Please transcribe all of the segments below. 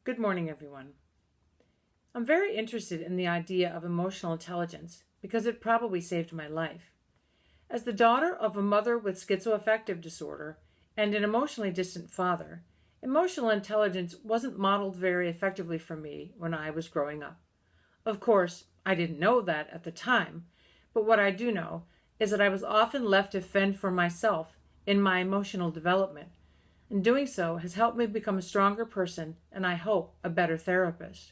Good morning, everyone. I'm very interested in the idea of emotional intelligence because it probably saved my life. As the daughter of a mother with schizoaffective disorder and an emotionally distant father, emotional intelligence wasn't modeled very effectively for me when I was growing up. Of course, I didn't know that at the time, but what I do know is that I was often left to fend for myself in my emotional development, and doing so has helped me become a stronger person and, I hope, a better therapist.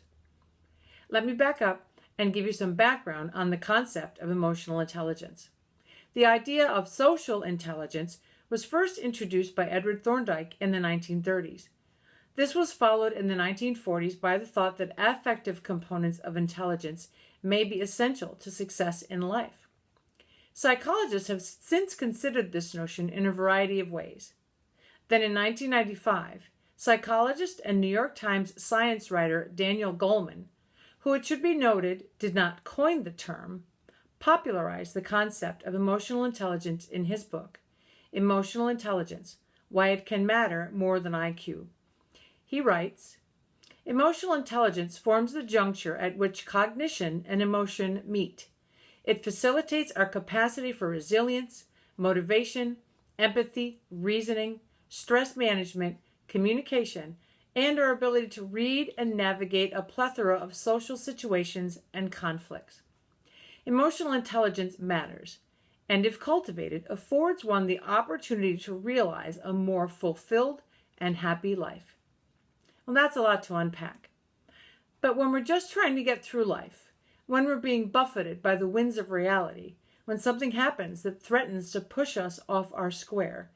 Let me back up and give you some background on the concept of emotional intelligence. The idea of social intelligence was first introduced by Edward Thorndike in the 1930s. This was followed in the 1940s by the thought that affective components of intelligence may be essential to success in life. Psychologists have since considered this notion in a variety of ways. Then in 1995, psychologist and New York Times science writer Daniel Goleman, who it should be noted did not coin the term, popularized the concept of emotional intelligence in his book, Emotional Intelligence: Why It Can Matter More Than IQ. He writes, "Emotional intelligence forms the juncture at which cognition and emotion meet. It facilitates our capacity for resilience, motivation, empathy, reasoning, stress management, communication, and our ability to read and navigate a plethora of social situations and conflicts. Emotional intelligence matters, and if cultivated, affords one the opportunity to realize a more fulfilled and happy life." Well, that's a lot to unpack. But when we're just trying to get through life, when we're being buffeted by the winds of reality, when something happens that threatens to push us off our square,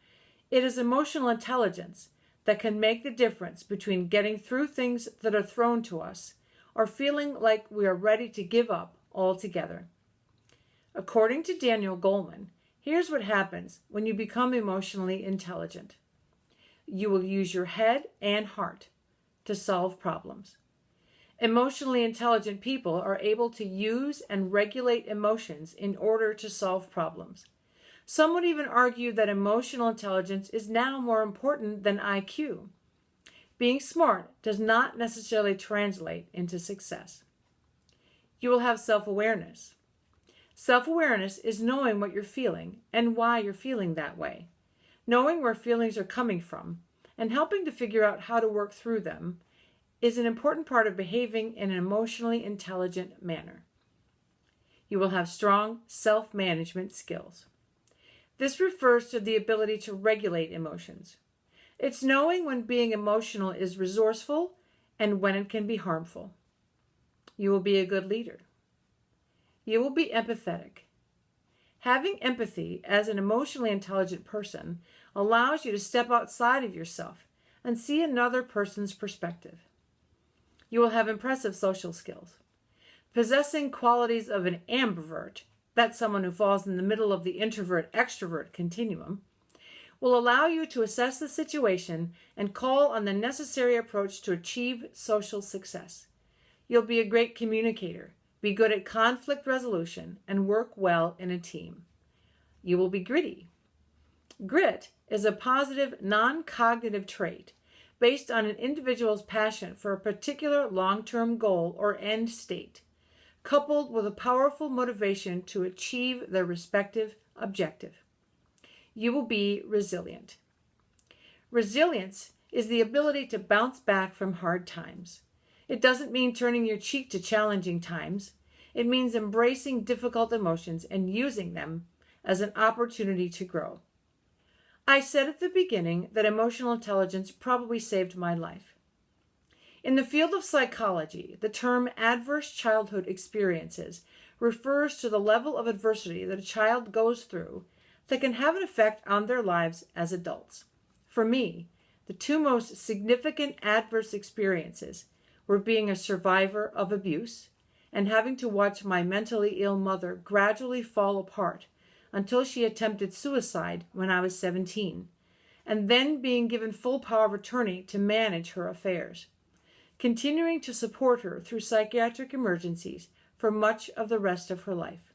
it is emotional intelligence that can make the difference between getting through things that are thrown to us or feeling like we are ready to give up altogether. According to Daniel Goleman, here's what happens when you become emotionally intelligent. You will use your head and heart to solve problems. Emotionally intelligent people are able to use and regulate emotions in order to solve problems. Some would even argue that emotional intelligence is now more important than IQ. Being smart does not necessarily translate into success. You will have self-awareness. Self-awareness is knowing what you're feeling and why you're feeling that way, knowing where feelings are coming from, and helping to figure out how to work through them is an important part of behaving in an emotionally intelligent manner. You will have strong self-management skills. This refers to the ability to regulate emotions. It's knowing when being emotional is resourceful and when it can be harmful. You will be a good leader. You will be empathetic. Having empathy as an emotionally intelligent person allows you to step outside of yourself and see another person's perspective. You will have impressive social skills. Possessing qualities of an ambivert, that's someone who falls in the middle of the introvert-extrovert continuum, will allow you to assess the situation and call on the necessary approach to achieve social success. You'll be a great communicator, be good at conflict resolution, and work well in a team. You will be gritty. Grit is a positive, non-cognitive trait based on an individual's passion for a particular long-term goal or end state, coupled with a powerful motivation to achieve their respective objective. You will be resilient. Resilience is the ability to bounce back from hard times. It doesn't mean turning your cheek to challenging times. It means embracing difficult emotions and using them as an opportunity to grow. I said at the beginning that emotional intelligence probably saved my life. In the field of psychology, the term adverse childhood experiences refers to the level of adversity that a child goes through that can have an effect on their lives as adults. For me, the two most significant adverse experiences were being a survivor of abuse and having to watch my mentally ill mother gradually fall apart until she attempted suicide when I was 17, and then being given full power of attorney to manage her affairs, continuing to support her through psychiatric emergencies for much of the rest of her life.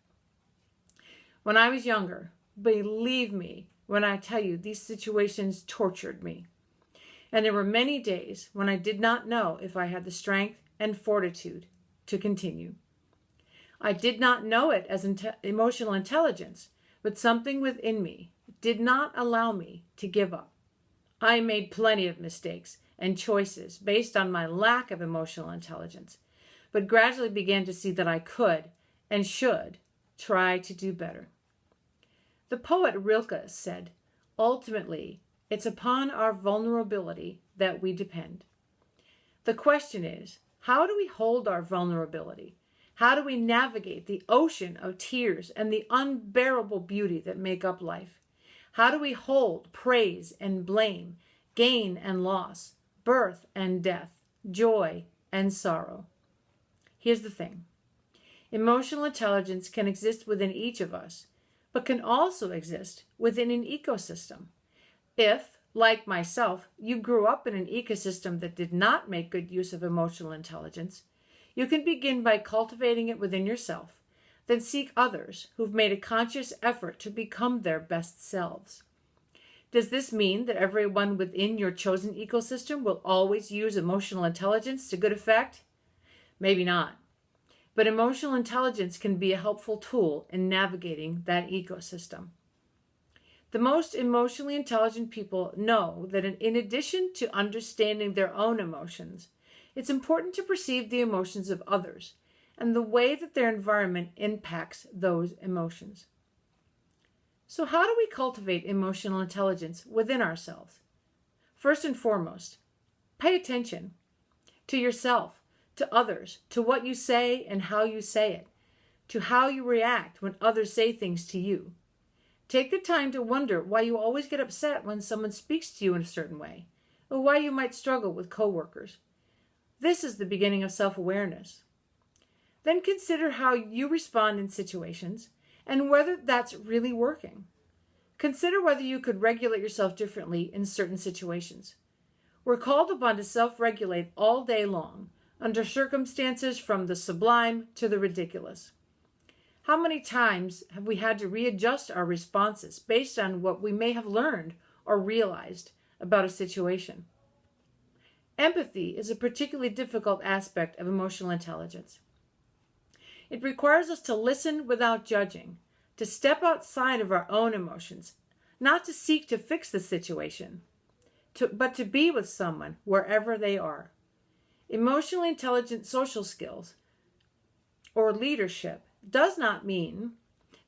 When I was younger, believe me when I tell you these situations tortured me. And there were many days when I did not know if I had the strength and fortitude to continue. I did not know it as emotional intelligence, but something within me did not allow me to give up. I made plenty of mistakes and choices based on my lack of emotional intelligence, but gradually began to see that I could and should try to do better. The poet Rilke said, "Ultimately, it's upon our vulnerability that we depend." The question is, how do we hold our vulnerability? How do we navigate the ocean of tears and the unbearable beauty that make up life? How do we hold praise and blame, gain and loss, birth and death, joy and sorrow? Here's the thing. Emotional intelligence can exist within each of us, but can also exist within an ecosystem. If, like myself, you grew up in an ecosystem that did not make good use of emotional intelligence, you can begin by cultivating it within yourself, then seek others who've made a conscious effort to become their best selves. Does this mean that everyone within your chosen ecosystem will always use emotional intelligence to good effect? Maybe not. But emotional intelligence can be a helpful tool in navigating that ecosystem. The most emotionally intelligent people know that in addition to understanding their own emotions, it's important to perceive the emotions of others and the way that their environment impacts those emotions. So how do we cultivate emotional intelligence within ourselves? First and foremost, pay attention to yourself, to others, to what you say and how you say it, to how you react when others say things to you. Take the time to wonder why you always get upset when someone speaks to you in a certain way, or why you might struggle with coworkers. This is the beginning of self-awareness. Then consider how you respond in situations and whether that's really working. Consider whether you could regulate yourself differently in certain situations. We're called upon to self-regulate all day long, under circumstances from the sublime to the ridiculous. How many times have we had to readjust our responses based on what we may have learned or realized about a situation? Empathy is a particularly difficult aspect of emotional intelligence. It requires us to listen without judging, to step outside of our own emotions, not to seek to fix the situation, but to be with someone wherever they are. Emotionally intelligent social skills or leadership does not mean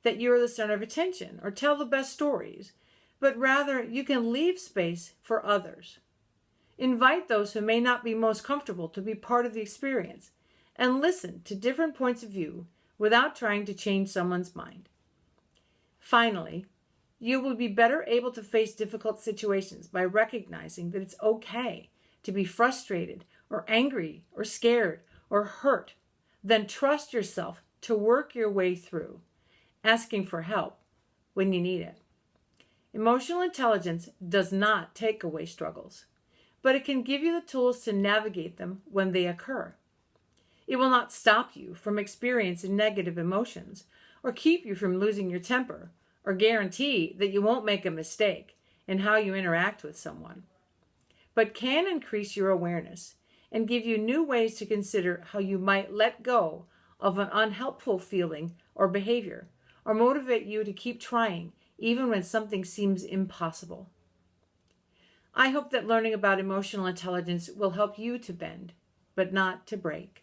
that you're the center of attention or tell the best stories, but rather you can leave space for others. Invite those who may not be most comfortable to be part of the experience and listen to different points of view without trying to change someone's mind. Finally, you will be better able to face difficult situations by recognizing that it's okay to be frustrated or angry or scared or hurt. Then trust yourself to work your way through, asking for help when you need it. Emotional intelligence does not take away struggles, but it can give you the tools to navigate them when they occur. It will not stop you from experiencing negative emotions or keep you from losing your temper or guarantee that you won't make a mistake in how you interact with someone, but can increase your awareness and give you new ways to consider how you might let go of an unhelpful feeling or behavior, or motivate you to keep trying even when something seems impossible. I hope that learning about emotional intelligence will help you to bend, but not to break.